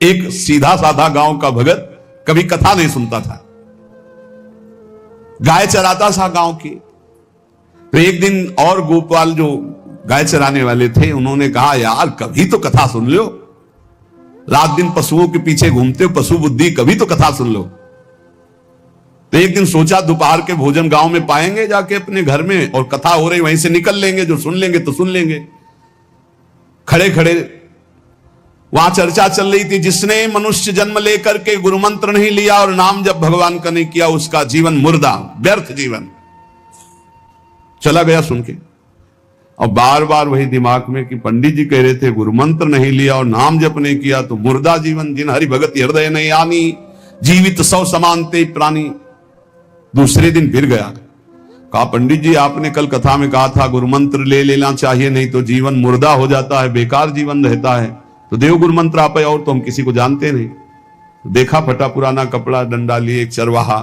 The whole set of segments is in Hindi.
एक सीधा साधा गांव का भगत कभी कथा नहीं सुनता था, गाय चराता था गांव की। तो एक दिन और गोपाल जो गाय चराने वाले थे, उन्होंने कहा यार कभी तो कथा सुन लो, रात दिन पशुओं के पीछे घूमते हो, पशु बुद्धि, कभी तो कथा सुन लो। तो एक दिन सोचा दोपहर के भोजन गांव में पाएंगे जाके अपने घर में, और कथा हो रही वहीं से निकल लेंगे, जो सुन लेंगे तो सुन लेंगे। खड़े खड़े वहां चर्चा चल रही थी, जिसने मनुष्य जन्म लेकर के गुरु मंत्र नहीं लिया और नाम जब भगवान का नहीं किया, उसका जीवन मुर्दा, व्यर्थ जीवन। चला गया सुन के, और बार बार वही दिमाग में कि पंडित जी कह रहे थे गुरु मंत्र नहीं लिया और नाम जप नहीं किया तो मुर्दा जीवन, जिन हरि भगत हृदय नहीं आनी, जीवित सौ समानते प्राणी। दूसरे दिन फिर गया, कहा पंडित जी आपने कल कथा में कहा था गुरु मंत्र ले लेना चाहिए, नहीं तो जीवन मुर्दा हो जाता है, बेकार जीवन रहता है। तो देव गुरु मंत्र आप, और तो हम किसी को जानते नहीं। देखा फटा पुराना कपड़ा, डंडा लिए एक चरवाहा,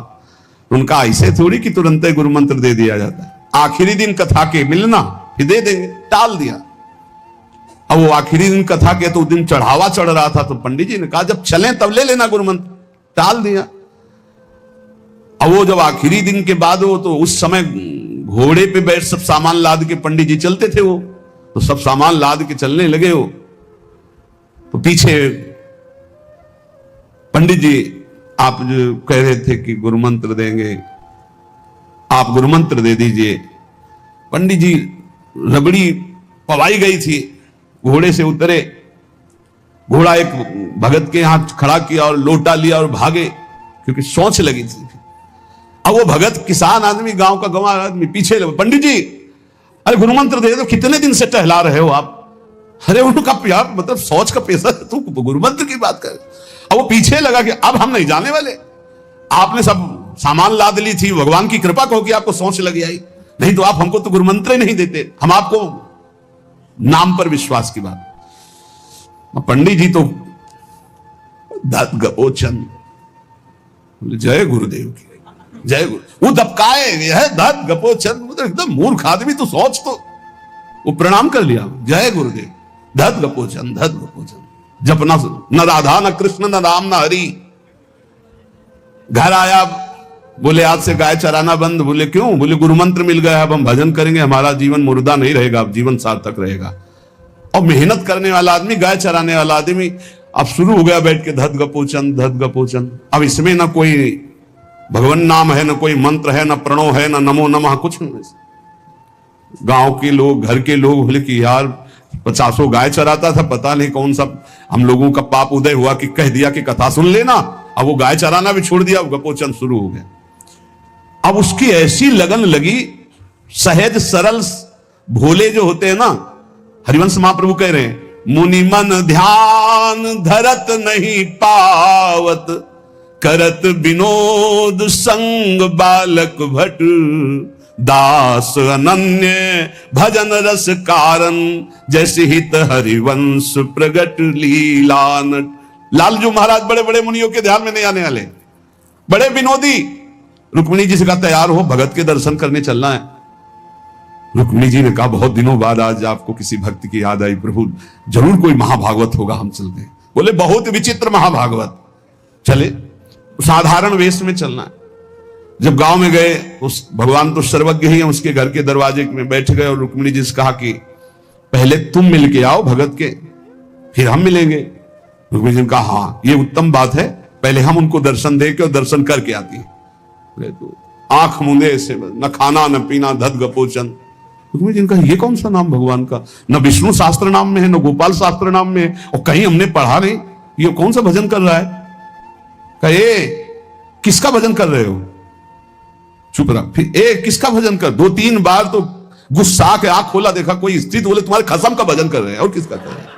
उनका ऐसे थोड़ी कि तुरंत ही गुरु मंत्र दे दिया जाता है, आखिरी दिन कथा के मिलना फिर दे देंगे, टाल दिया। अब वो आखिरी दिन कथा के तो उस दिन चढ़ावा चढ़ रहा था, तो पंडित जी ने कहा जब चलें तब ले लेना गुरु मंत्र, टाल दिया। अब वो जब आखिरी दिन के बाद हो, तो उस समय घोड़े पे बैठ सब सामान लाद के पंडित जी चलते थे, वो तो सब सामान लाद के चलने लगे हो, तो पीछे पंडित जी आप जो कह रहे थे कि गुरु मंत्र देंगे, आप गुरु मंत्र दे दीजिए। पंडित जी रबड़ी पवाई गई थी, घोड़े से उतरे, घोड़ा एक भगत के यहां खड़ा किया और लोटा लिया और भागे, क्योंकि सोच लगी थी। अब वो भगत किसान आदमी, गांव का गंवार आदमी पीछे लगे, पंडित जी अरे गुरु मंत्र दे दो, कितने दिन से टहला रहे हो आप। अरे उनका यार मतलब सोच का पैसा, तू गुरु मंत्र की बात कर। अब वो पीछे लगा कि अब हम नहीं जाने वाले, आपने सब सामान लाद ली थी, भगवान की कृपा कहो कि आपको सोच लगी आई, नहीं तो आप हमको तो गुरु मंत्र ही नहीं देते, हम आपको नाम पर विश्वास की बात। पंडित जी तो दत गपोचन, जय गुरुदेव की जय गुरु, वो दबकाए यह दत गपोचन, मतलब एकदम मूर्ख आदमी, तो सोच तो। वो प्रणाम कर लिया, जय गुरुदेव, धत गपोचन धत गपोचन, जपना न राधा न कृष्ण न राम न हरि। घर आया, बोले आज से गाय चराना बंद। बोले क्यों? बोले गुरु मंत्र मिल गया, अब हम भजन करेंगे, हमारा जीवन मुर्दा नहीं रहेगा, अब जीवन सार्थक रहेगा। और मेहनत करने वाला आदमी, गाय चराने वाला आदमी, अब शुरू हो गया बैठ के धत गपोचन धत गपोचन। अब इसमें ना कोई भगवान नाम है, ना कोई मंत्र है, ना प्रणव है, ना नमो नमः, कुछ नहीं। गांव के लोग, घर के लोग बोले कि यार 50 गाय चराता था, पता नहीं कौन सा हम लोगों का पाप उदय हुआ कि कह दिया कि कथा सुन लेना। अब वो गाय चराना भी छोड़ दिया, गपोचन शुरू हो गया। अब उसकी ऐसी लगन लगी, सहज सरल भोले जो होते हैं ना, हरिवंश महाप्रभु कह रहे हैं, मुनि मन ध्यान धरत नहीं पावत, करत विनोद संग बालक भट, दास अनन्य भजन रस कारण, जैसे हित हरिवंश प्रगट लीलान। लालजू महाराज बड़े बड़े मुनियों के ध्यान में नहीं आने वाले, बड़े विनोदी। रुक्मिणी जी से कहा तैयार हो, भगत के दर्शन करने चलना है। रुक्मिणी जी ने कहा बहुत दिनों बाद आज आपको किसी भक्त की याद आई, प्रभु जरूर कोई महाभागवत होगा, हम चलते हैं। बोले बहुत विचित्र महाभागवत। चले, साधारण वेश में चलना है। जब गांव में गए, उस भगवान तो सर्वज्ञ ही है, उसके घर के दरवाजे में बैठ गए और रुक्मिणी जी से कहा कि पहले तुम मिल के आओ भगत के, फिर हम मिलेंगे। रुक्मिणी जी ने कहा हाँ ये उत्तम बात है, पहले हम उनको दर्शन दे के और दर्शन करके आती है। तो आंख मूंदे से, न खाना न पीना, धत गपोचन। रुक्मिणी जी ने कहा ये कौन सा नाम भगवान का, न विष्णु शास्त्र नाम में है, न गोपाल शास्त्र नाम में है, और कहीं हमने पढ़ा नहीं, ये कौन सा भजन कर रहा है। कहे किसका भजन कर रहे हो? चुप रहा। फिर किसका भजन कर? 2-3 बार तो गुस्सा के आंख खोला, देखा कोई स्त्री, तो बोले तुम्हारे खसम का भजन कर रहे हैं। और किसका कर रहे हैं?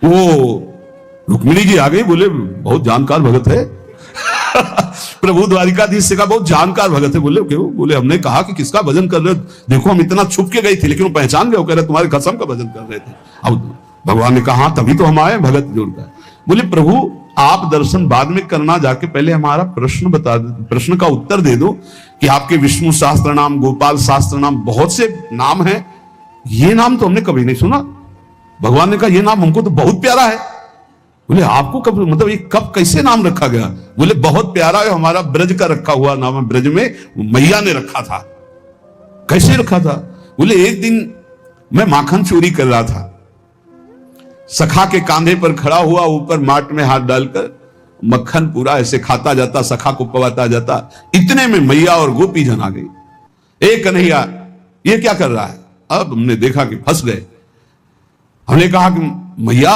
वो रुक्मिणी जी आ गई, बोले बहुत जानकार भगत है। प्रभु द्वारिकाधीश से कहा बहुत जानकार भगत है। बोले क्यों? बोले हमने कहा कि किसका भजन कर रहे हो, देखो हम इतना छुप के गई थी, लेकिन वो पहचान गए, वो कह रहे तुम्हारे खसम का भजन कर रहे थे। अब भगवान ने कहा तभी तो हम आए, भगत जोड़कर। बोले प्रभु आप दर्शन बाद में करना, जाके पहले हमारा प्रश्न बता दो, प्रश्न का उत्तर दे दो कि आपके विष्णु शास्त्र नाम, गोपाल शास्त्र नाम, बहुत से नाम है, ये नाम तो हमने कभी नहीं सुना। भगवान ने कहा ये नाम हमको तो बहुत प्यारा है, बोले आपको कब, मतलब ये कब कैसे नाम रखा गया? बोले बहुत प्यारा है, हमारा ब्रज का रखा हुआ नाम है, ब्रज में मैया ने रखा था। कैसे रखा था? बोले एक दिन मैं माखन चोरी कर रहा था, सखा के कांधे पर खड़ा हुआ, ऊपर माट में हाथ डालकर मक्खन पूरा ऐसे खाता जाता, सखा को पवाता जाता। इतने में मैया और गोपी जन आ गई। ए कन्हैया, ये क्या कर रहा है? अब हमने देखा कि फंस गए। हमने कहा कि मैया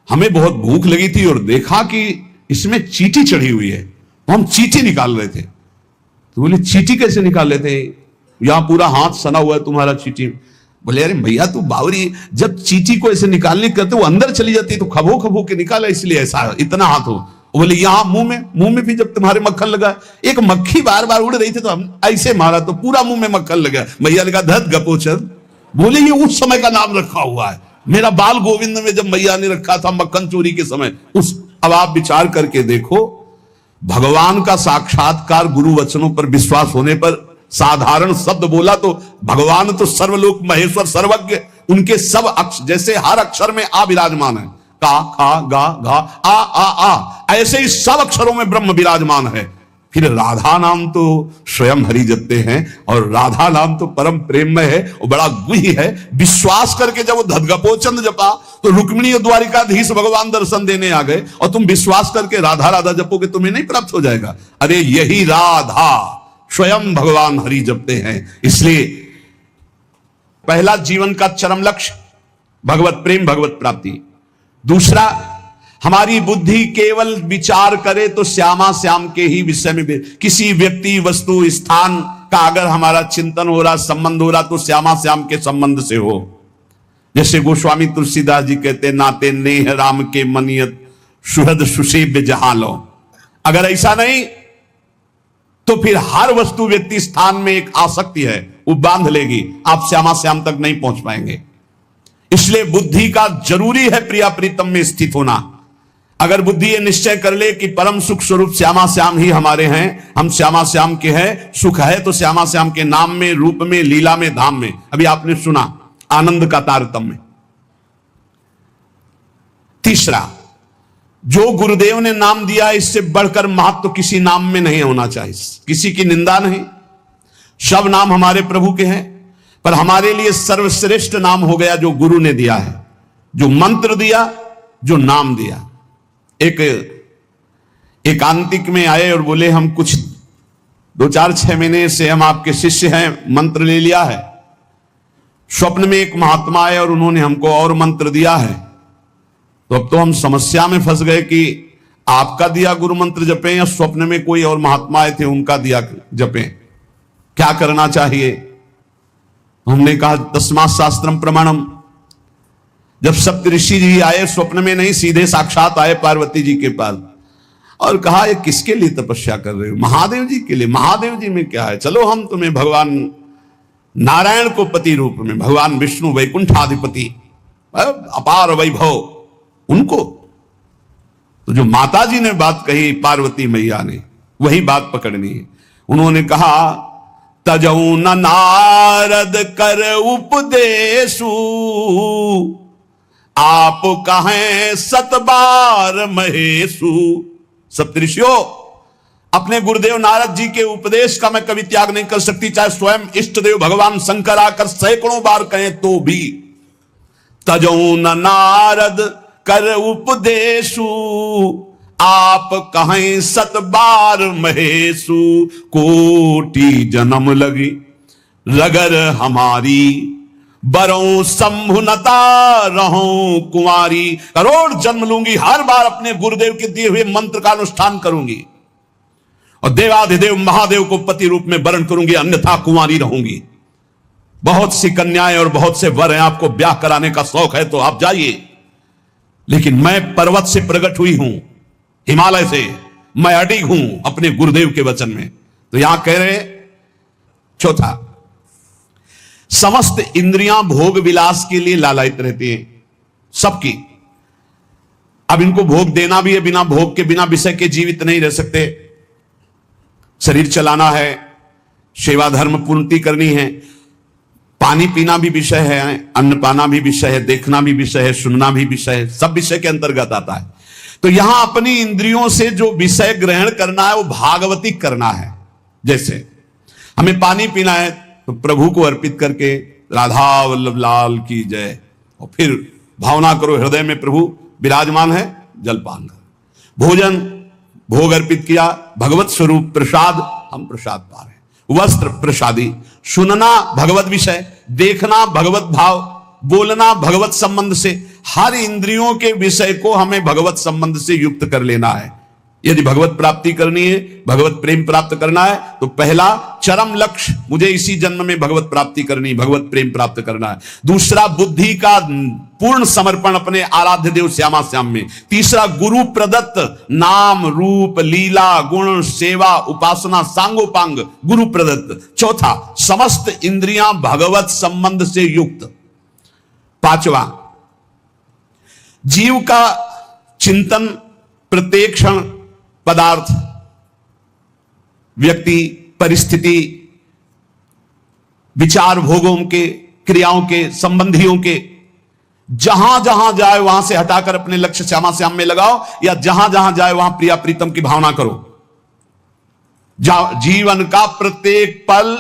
हमें बहुत भूख लगी थी और देखा कि इसमें चींटी चढ़ी हुई है, तो हम चींटी निकाल रहे थे। तो बोले चींटी कैसे निकाल रहे थे? यहां पूरा हाथ सना हुआ है तुम्हारा चींटी। बोले अरे भैया तू बावरी, जब चींटी को ऐसे निकालने करते वो अंदर चली जाती तो खबो खबो के निकाला, इसलिए ऐसा इतना हाथ हो। बोले यहां मुंह में भी जब तुम्हारे मक्खन लगा, एक मक्खी बार बार उड़ रही थी तो हम ऐसे मारा तो पूरा मुंह में मक्खन लगा। मैया ने कहा धत गपोचर। बोले ये उस समय का नाम रखा हुआ है, मेरा बाल गोविंद में जब मैया ने रखा था मक्खन चोरी के समय उस। अब आप विचार करके देखो, भगवान का साक्षात्कार गुरु वचनों पर विश्वास होने पर साधारण शब्द बोला तो भगवान तो सर्वलोक महेश्वर सर्वज्ञ, उनके सब अक्षर, जैसे हर अक्षर में आ विराजमान है, का खा गा घा आ, ऐसे ही सब अक्षरों में ब्रह्म विराजमान है। फिर राधा नाम तो स्वयं हरि जपते हैं और राधा नाम तो परम प्रेममय है और बड़ा गुह्य है। विश्वास करके जब वो धदगपोचंद जपा तो रुक्मिणी और द्वारिकाधीश भगवान दर्शन देने आ गए, और तुम विश्वास करके राधा राधा जपोगे तुम्हें नहीं प्राप्त हो जाएगा? अरे यही राधा स्वयं भगवान हरि जपते हैं। इसलिए पहला जीवन का चरम लक्ष्य भगवत प्रेम, भगवत प्राप्ति। दूसरा, हमारी बुद्धि केवल विचार करे तो श्यामा श्याम के ही विषय में, किसी व्यक्ति वस्तु स्थान का अगर हमारा चिंतन हो रहा, संबंध हो रहा, तो श्यामा श्याम के संबंध से हो। जैसे गोस्वामी तुलसीदास जी कहते, नाते नेह राम के मनियत सुहृद सुसेव्य जहालो। अगर ऐसा नहीं तो फिर हर वस्तु व्यक्ति स्थान में एक आसक्ति है, वो बांध लेगी, आप श्यामा श्याम तक नहीं पहुंच पाएंगे। इसलिए बुद्धि का जरूरी है प्रिया प्रीतम में स्थित होना। अगर बुद्धि ये निश्चय कर ले कि परम सुख स्वरूप श्यामा श्याम ही हमारे हैं, हम श्यामा श्याम के हैं, सुख है तो श्यामा श्याम के नाम में, रूप में, लीला में, धाम में। अभी आपने सुना आनंद का तारतम्य। तीसरा, जो गुरुदेव ने नाम दिया इससे बढ़कर महत्व तो किसी नाम में नहीं होना चाहिए। किसी की निंदा नहीं, सब नाम हमारे प्रभु के हैं, पर हमारे लिए सर्वश्रेष्ठ नाम हो गया जो गुरु ने दिया है, जो मंत्र दिया, जो नाम दिया। एक आंतिक में आए और बोले हम कुछ 2-4-6 महीने से हम आपके शिष्य हैं, मंत्र ले लिया है। स्वप्न में एक महात्मा आए और उन्होंने हमको और मंत्र दिया है, तो अब तो हम समस्या में फंस गए कि आपका दिया गुरु मंत्र जपें या स्वप्न में कोई और महात्मा आए थे उनका दिया जपें, क्या करना चाहिए? हमने कहा तस्मात् शास्त्रम प्रमाणम। जब सप्तऋषि जी आए, स्वप्न में नहीं, सीधे साक्षात आए पार्वती जी के पास और कहा ये किसके लिए तपस्या कर रहे हो? महादेव जी के लिए। महादेव जी में क्या है, चलो हम तुम्हें भगवान नारायण को पति रूप में, भगवान विष्णु वैकुंठाधिपति, अपार वैभव, उनको। तो जो माता जी ने बात कही पार्वती मैया ने, वही बात पकड़नी है। उन्होंने कहा तजऊ न नारद कर उपदेशु, आप कहें सतबार महेशु। सप्तऋषियों, अपने गुरुदेव नारद जी के उपदेश का मैं कभी त्याग नहीं कर सकती, चाहे स्वयं इष्ट देव भगवान शंकर आकर सैकड़ों बार कहें तो भी। तजऊ न नारद कर उपदेशु, आप कहें सत बार महेशु। कोटि जन्म लगी रगर हमारी, बरों संभुनता रहूं कुंवारी। करोड़ जन्म लूंगी, हर बार अपने गुरुदेव के दिए हुए मंत्र का अनुष्ठान करूंगी और देवाधिदेव महादेव को पति रूप में वरण करूंगी, अन्यथा कुंवारी रहूंगी। बहुत सी कन्याएं और बहुत से वर हैं, आपको ब्याह कराने का शौक है तो आप जाइए, लेकिन मैं पर्वत से प्रकट हुई हूं, हिमालय से, मैं अडिग हूं अपने गुरुदेव के वचन में। तो यहां कह रहे, चौथा, समस्त इंद्रियां भोग विलास के लिए लालायित रहती हैं, सबकी। अब इनको भोग देना भी है, बिना भोग के, बिना विषय के जीवित नहीं रह सकते। शरीर चलाना है, सेवा धर्म पूर्ति करनी है, पानी पीना भी विषय है, अन्न पाना भी विषय है, देखना भी विषय है, सुनना भी विषय है, सब विषय के अंतर्गत आता है। तो यहां अपनी इंद्रियों से जो विषय ग्रहण करना है वो भागवती करना है। जैसे हमें पानी पीना है तो प्रभु को अर्पित करके राधा वल्लभ लाल की जय, और फिर भावना करो हृदय में प्रभु विराजमान है, जलपान करो। भोजन भोग अर्पित किया, भगवत स्वरूप प्रसाद, हम प्रसाद पा रहे हैं। वस्त्र प्रसादी, सुनना भगवत विषय, देखना भगवत भाव, बोलना भगवत संबंध से, हर इंद्रियों के विषय को हमें भगवत संबंध से युक्त कर लेना है। यदि भगवत प्राप्ति करनी है, भगवत प्रेम प्राप्त करना है, तो पहला चरम लक्ष्य, मुझे इसी जन्म में भगवत प्राप्ति करनी, भगवत प्रेम प्राप्त करना है। दूसरा बुद्धि का पूर्ण समर्पण अपने आराध्य देव श्यामा श्याम में। तीसरा गुरु प्रदत्त नाम रूप लीला गुण सेवा उपासना सांगोपांग गुरु प्रदत्त। चौथा समस्त इंद्रियां भगवत संबंध से युक्त। पांचवा जीव का चिंतन, प्रत्येक क्षण पदार्थ, व्यक्ति, परिस्थिति, विचार भोगों के, क्रियाओं के, संबंधियों के, जहां जहां जाए वहां से हटाकर अपने लक्ष्य श्यामा श्याम में लगाओ, या जहां जहां जाए वहां प्रिया प्रीतम की भावना करो। जीवन का प्रत्येक पल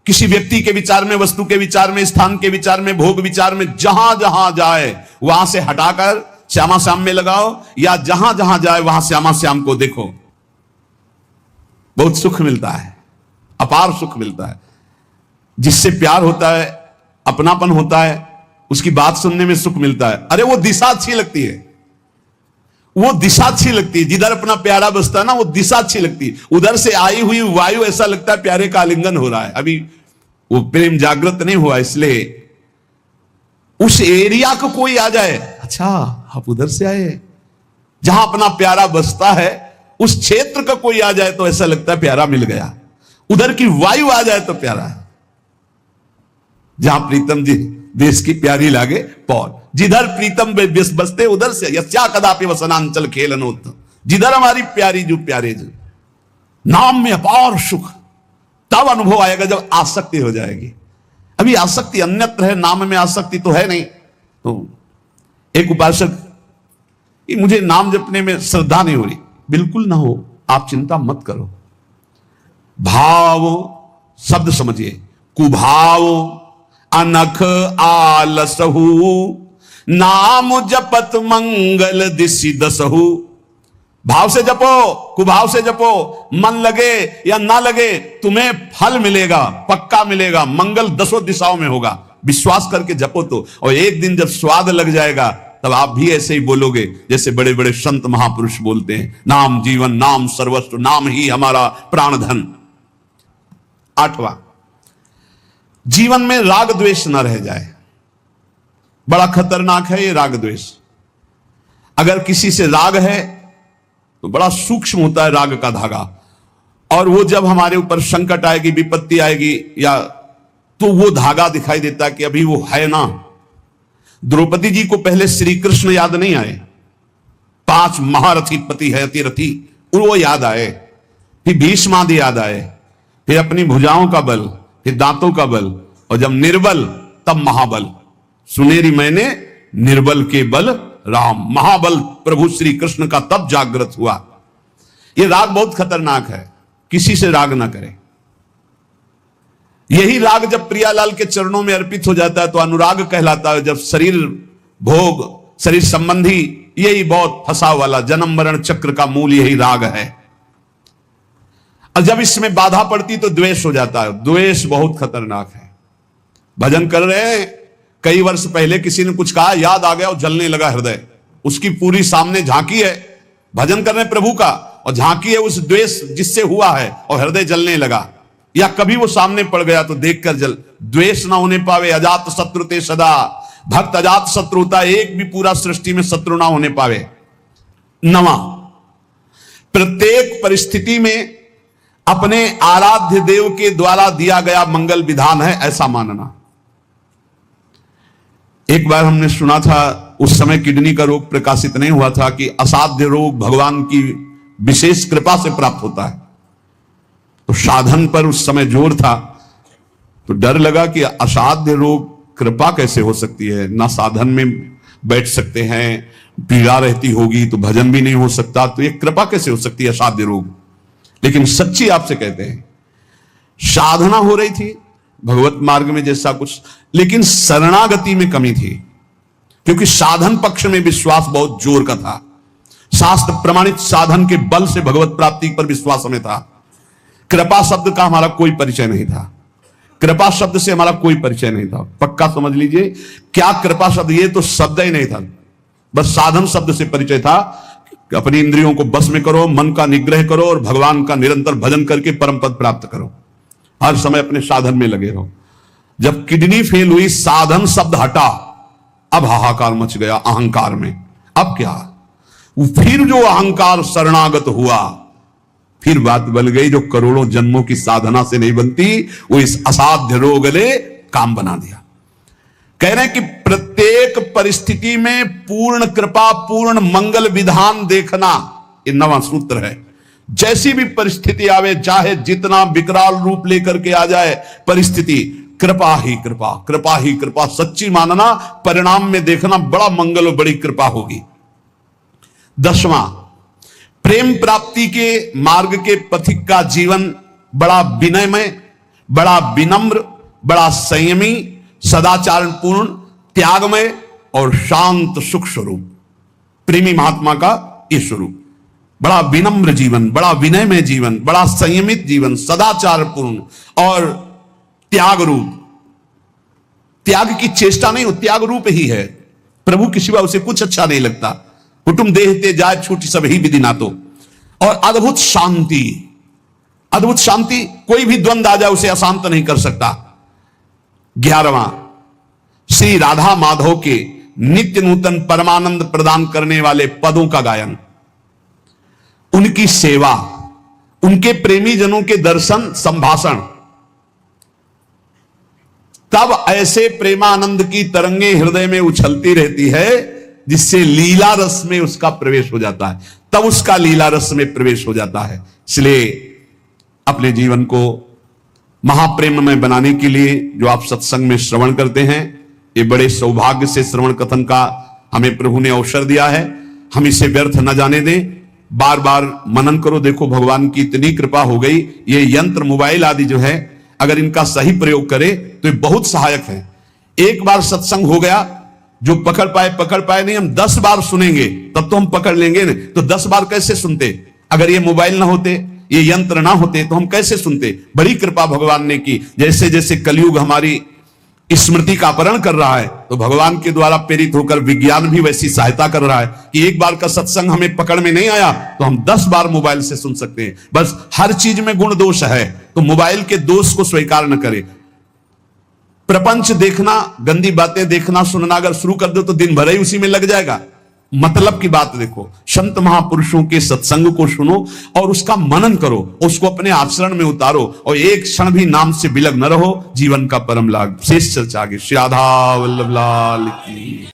किसी व्यक्ति के विचार में, वस्तु के विचार में, स्थान के विचार में, भोग विचार में, जहां जहां जाए वहां से हटाकर श्यामा श्याम में लगाओ, या जहां जहां जाए वहां श्यामा श्याम को देखो। बहुत सुख मिलता है, अपार सुख मिलता है। जिससे प्यार होता है, अपनापन होता है, उसकी बात सुनने में सुख मिलता है। अरे वो दिशा अच्छी लगती है, वो दिशा अच्छी लगती है। जिधर अपना प्यारा बसता है ना, वो दिशा अच्छी लगती है। उधर से आई हुई वायु ऐसा लगता है प्यारे का आलिंगन हो रहा है। अभी वो प्रेम जागृत नहीं हुआ, इसलिए उस एरिया को कोई आ जाए, अच्छा आप उधर से आए, जहां अपना प्यारा बसता है उस क्षेत्र का कोई आ जाए तो ऐसा लगता है प्यारा मिल गया। उधर की वायु आ जाए तो प्यारा है। जहां प्रीतम जी देश की प्यारी लागे पौर, जिधर प्रीतम बसते उधर से यस्या कदापि वसनांचल खेलनोत, जिधर हमारी प्यारी जो प्यारे जो, नाम में अपार सुख तब अनुभव आएगा जब आसक्ति हो जाएगी। अभी आसक्ति अन्यत्र है, नाम में आसक्ति तो है नहीं। तो एक उपासक, मुझे नाम जपने में श्रद्धा नहीं हो रही, बिल्कुल ना हो, आप चिंता मत करो। भाव शब्द समझिए, कुभाव अनख आलसहु, नाम जपत मंगल दिशि दसहु। भाव से जपो, कुभाव से जपो, मन लगे या ना लगे तुम्हें फल मिलेगा, पक्का मिलेगा, मंगल दसों दिशाओं में होगा। विश्वास करके जपो तो, और एक दिन जब स्वाद लग जाएगा तब आप भी ऐसे ही बोलोगे जैसे बड़े बड़े संत महापुरुष बोलते हैं, नाम जीवन, नाम सर्वस्व, नाम ही हमारा प्राण धन। आठवां, जीवन में राग द्वेष न रह जाए। बड़ा खतरनाक है ये राग द्वेष। अगर किसी से राग है तो बड़ा सूक्ष्म होता है राग का धागा, और वो जब हमारे ऊपर संकट आएगी, विपत्ति आएगी, या तो वो धागा दिखाई देता है कि अभी वो है ना। द्रौपदी जी को पहले श्री कृष्ण याद नहीं आए, 5 महारथी पति है अतिरथी, वो याद आए, फिर भीष्मादि याद आए, फिर अपनी भुजाओं का बल, फिर दांतों का बल, और जब निर्बल तब महाबल। सुनेरी मैंने निर्बल के बल राम, महाबल प्रभु श्री कृष्ण का तब जागृत हुआ। यह राग बहुत खतरनाक है, किसी से राग ना करें। यही राग जब प्रियालाल के चरणों में अर्पित हो जाता है तो अनुराग कहलाता है। जब शरीर भोग, शरीर संबंधी, यही बहुत फंसा वाला जन्म मरण चक्र का मूल यही राग है। और जब इसमें बाधा पड़ती तो द्वेष हो जाता है। द्वेष बहुत खतरनाक है। भजन कर रहे हैं, कई वर्ष पहले किसी ने कुछ कहा, याद आ गया और जलने लगा हृदय। उसकी पूरी सामने झांकी है, भजन कर रहे प्रभु का, और झांकी है उस द्वेष जिससे हुआ है, और हृदय जलने लगा। या कभी वो सामने पड़ गया तो देखकर जल। द्वेष ना होने पावे, अजात शत्रु ते सदा, भक्त अजात शत्रु होता, एक भी पूरा सृष्टि में शत्रु ना होने पावे। नवा, प्रत्येक परिस्थिति में अपने आराध्य देव के द्वारा दिया गया मंगल विधान है ऐसा मानना। एक बार हमने सुना था, उस समय किडनी का रोग प्रकाशित नहीं हुआ था, कि असाध्य रोग भगवान की विशेष कृपा से प्राप्त होता है। तो साधन पर उस समय जोर था, तो डर लगा कि असाध्य रोग कृपा कैसे हो सकती है, ना साधन में बैठ सकते हैं, पीड़ा रहती होगी तो भजन भी नहीं हो सकता, तो ये कृपा कैसे हो सकती है असाध्य रोग। लेकिन सच्ची आपसे कहते हैं, साधना हो रही थी भगवत मार्ग में जैसा कुछ, लेकिन शरणागति में कमी थी, क्योंकि साधन पक्ष में विश्वास बहुत जोर का था। शास्त्र प्रमाणित साधन के बल से भगवत प्राप्ति पर विश्वास हमें था। कृपा शब्द का हमारा कोई परिचय नहीं था, कृपा शब्द से हमारा कोई परिचय नहीं था। पक्का समझ लीजिए, क्या कृपा शब्द, ये तो शब्द ही नहीं था, बस साधन शब्द से परिचय था। अपनी इंद्रियों को बस में करो, मन का निग्रह करो और भगवान का निरंतर भजन करके परम पद प्राप्त करो। हर समय अपने साधन में लगे रहो। जब किडनी फेल हुई, साधन शब्द हटा, अब हाहाकार मच गया अहंकार में। अब क्या, फिर जो अहंकार शरणागत हुआ, फिर बात बन गई जो करोड़ों जन्मों की साधना से नहीं बनती, वो इस असाध्य रोग ने काम बना दिया। कह रहे हैं कि प्रत्येक परिस्थिति में पूर्ण कृपा, पूर्ण मंगल विधान देखना, ये नवा सूत्र है। जैसी भी परिस्थिति आवे, चाहे जितना विकराल रूप लेकर के आ जाए परिस्थिति, कृपा ही कृपा, कृपा ही कृपा सच्ची मानना, परिणाम में देखना बड़ा मंगल और बड़ी कृपा होगी। 10वां, प्रेम प्राप्ति के मार्ग के पथिक का जीवन बड़ा विनयमय, बड़ा विनम्र, बड़ा संयमी, सदाचारपूर्ण, त्यागमय और शांत सुख स्वरूप। प्रेमी महात्मा का ये स्वरूप, बड़ा विनम्र जीवन, बड़ा विनयमय जीवन, बड़ा संयमित जीवन, सदाचारपूर्ण और त्याग रूप। त्याग की चेष्टा नहीं, वो त्याग रूप ही है। प्रभु के सिवा उसे कुछ अच्छा नहीं लगता। कुटुंब देहते जाए छूटी सब ही विधि नातो। और अद्भुत शांति, अद्भुत शांति, कोई भी द्वंद आ जाए उसे अशांत नहीं कर सकता। 11वां, श्री राधा माधव के नित्य नूतन परमानंद प्रदान करने वाले पदों का गायन, उनकी सेवा, उनके प्रेमी जनों के दर्शन संभाषण, तब ऐसे प्रेमानंद की तरंगे हृदय में उछलती रहती है जिससे लीला रस में उसका प्रवेश हो जाता है, तब उसका लीला रस में प्रवेश हो जाता है। इसलिए अपने जीवन को महाप्रेम में बनाने के लिए जो आप सत्संग में श्रवण करते हैं, ये बड़े सौभाग्य से श्रवण कथन का हमें प्रभु ने अवसर दिया है। हम इसे व्यर्थ न जाने दें, बार बार मनन करो। देखो भगवान की इतनी कृपा हो गई, ये यंत्र मोबाइल आदि जो है, अगर इनका सही प्रयोग करे तो ये बहुत सहायक है। एक बार सत्संग हो गया, जो पकड़ पाए नहीं, हम 10 बार सुनेंगे तब तो हम पकड़ लेंगे ना। तो 10 बार कैसे सुनते? अगर ये मोबाइल ना होते, ये यंत्र ना होते तो हम कैसे सुनते? बड़ी कृपा भगवान ने की। जैसे जैसे कलयुग हमारी स्मृति का अपहरण कर रहा है, तो भगवान के द्वारा प्रेरित होकर विज्ञान भी वैसी सहायता कर रहा है कि एक बार का सत्संग हमें पकड़ में नहीं आया तो हम 10 बार मोबाइल से सुन सकते हैं। बस हर चीज में गुण दोष है, तो मोबाइल के दोष को स्वीकार न करें। प्रपंच देखना, गंदी बातें देखना सुनना अगर शुरू कर दो तो दिन भर ही उसी में लग जाएगा। मतलब की बात देखो, संत महापुरुषों के सत्संग को सुनो और उसका मनन करो, उसको अपने आचरण में उतारो और एक क्षण भी नाम से विलग न रहो। जीवन का परम लाभ। शेष चर्चा आगे। श्री राधा वल्लभ लाल की।